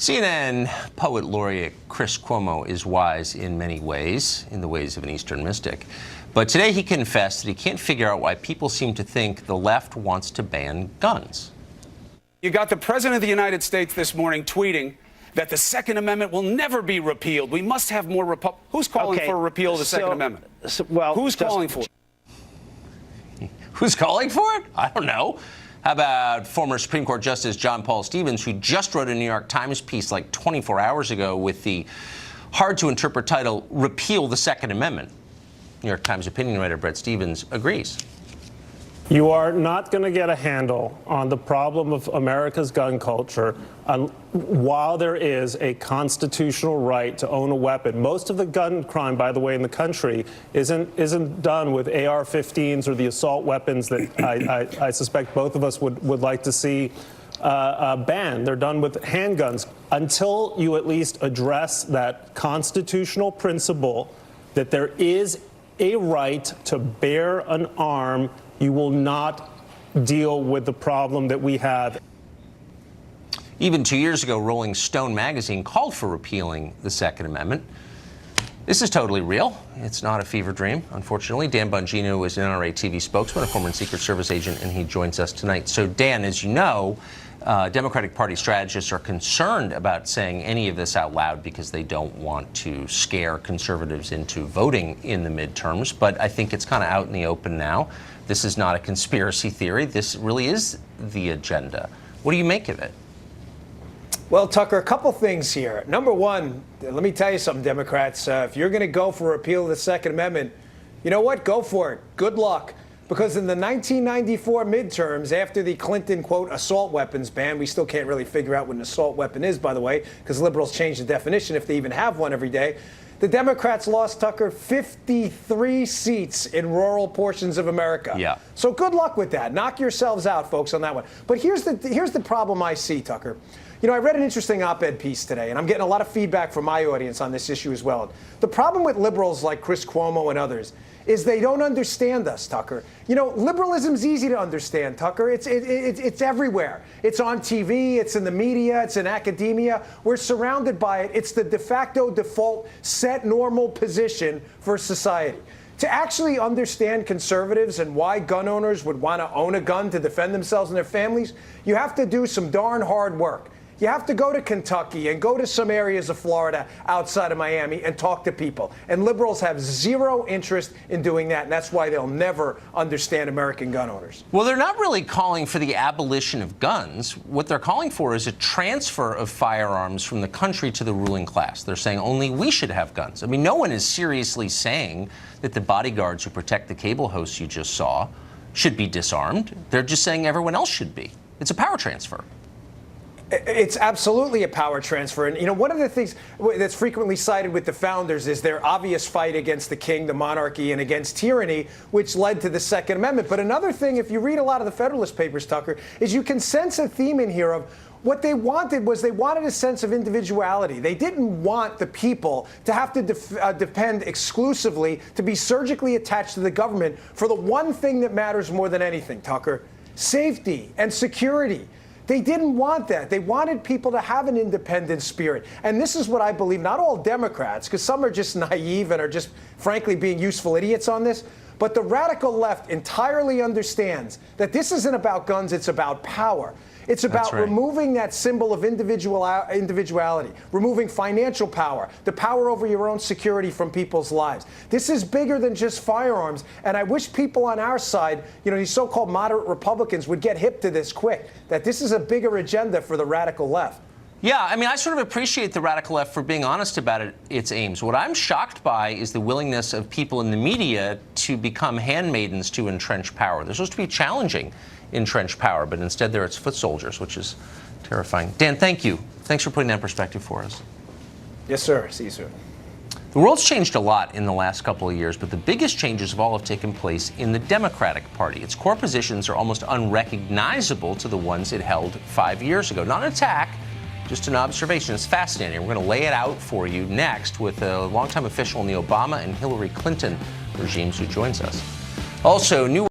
CNN poet laureate Chris Cuomo is wise in many ways, in the ways of an Eastern mystic. But today he confessed that he can't figure out why people seem to think the left wants to ban guns. You got the President of the United States this morning tweeting that the Second Amendment will never be repealed. We must have more Who's calling for a repeal of the Second Amendment? Who's calling for it? Who's calling for it? I don't know. How about former Supreme Court Justice John Paul Stevens, who just wrote a New York Times piece like 24 hours ago with the hard-to-interpret title, Repeal the Second Amendment. New York Times opinion writer Bret Stephens agrees. You are not going to get a handle on the problem of America's gun culture while there is a constitutional right to own a weapon. Most of the gun crime, by the way, in the country isn't done with AR-15s or the assault weapons that I suspect both of us would like to see banned. They're done with handguns. Until you at least address that constitutional principle that there is a right to bear an arm, you will not deal with the problem that we have. Even 2 years ago, Rolling Stone magazine called for repealing the Second Amendment. This is totally real. It's not a fever dream, unfortunately. Dan Bongino is an NRA TV spokesman, a former Secret Service agent, and he joins us tonight. So, Dan, as you know, Democratic Party strategists are concerned about saying any of this out loud because they don't want to scare conservatives into voting in the midterms. But I think it's kind of out in the open now. This is not a conspiracy theory. This really is the agenda. What do you make of it? Well, Tucker, a couple things here. Number one, let me tell you something, Democrats. If you're going to go for repeal of the Second Amendment, you know what? Go for it. Good luck. Because in the 1994 midterms, after the Clinton, quote, assault weapons ban, we still can't really figure out what an assault weapon is, by the way, because liberals change the definition if they even have one every day. The Democrats lost, Tucker, 53 seats in rural portions of America. Yeah. So good luck with that. Knock yourselves out, folks, on that one. But here's the problem I see, Tucker. You know, I read an interesting op-ed piece today, and I'm getting a lot of feedback from my audience on this issue as well. The problem with liberals like Chris Cuomo and others is they don't understand us, Tucker. You know, liberalism's easy to understand, Tucker. It's everywhere. It's on TV, it's in the media, it's in academia. We're surrounded by it. It's the de facto default set normal position for society. To actually understand conservatives and why gun owners would want to own a gun to defend themselves and their families, you have to do some darn hard work. You have to go to Kentucky and go to some areas of Florida outside of Miami and talk to people. And liberals have zero interest in doing that, and that's why they'll never understand American gun owners. Well, they're not really calling for the abolition of guns. What they're calling for is a transfer of firearms from the country to the ruling class. They're saying only we should have guns. I mean, no one is seriously saying that the bodyguards who protect the cable hosts you just saw should be disarmed. They're just saying everyone else should be. It's a power transfer. It's absolutely a power transfer. And, you know, one of the things that's frequently cited with the founders is their obvious fight against the king, the monarchy, and against tyranny, which led to the Second Amendment. But another thing, if you read a lot of the Federalist Papers, Tucker, is you can sense a theme in here of what they wanted was they wanted a sense of individuality. They didn't want the people to have to depend exclusively, to be surgically attached to the government for the one thing that matters more than anything, Tucker: safety and security. They didn't want that. They wanted people to have an independent spirit. And this is what I believe, not all Democrats, because some are just naive and are just, frankly, being useful idiots on this, but the radical left entirely understands that this isn't about guns, it's about power. It's about removing that symbol of individuality, removing financial power, the power over your own security from people's lives. This is bigger than just firearms, and I wish people on our side, you know, these so-called moderate Republicans, would get hip to this quick, that this is a bigger agenda for the radical left. Yeah, I mean, I sort of appreciate the radical left for being honest about its aims. What I'm shocked by is the willingness of people in the media to become handmaidens to entrenched power. They're supposed to be challenging entrenched power, but instead they're its foot soldiers, which is terrifying. Dan, thank you. Thanks for putting that in perspective for us. Yes, sir. See you soon. The world's changed a lot in the last couple of years, but the biggest changes of all have taken place in the Democratic Party. Its core positions are almost unrecognizable to the ones it held 5 years ago. Not an attack, just an observation. It's fascinating. We're going to lay it out for you next with a longtime official in the Obama and Hillary Clinton regimes who joins us. Also, new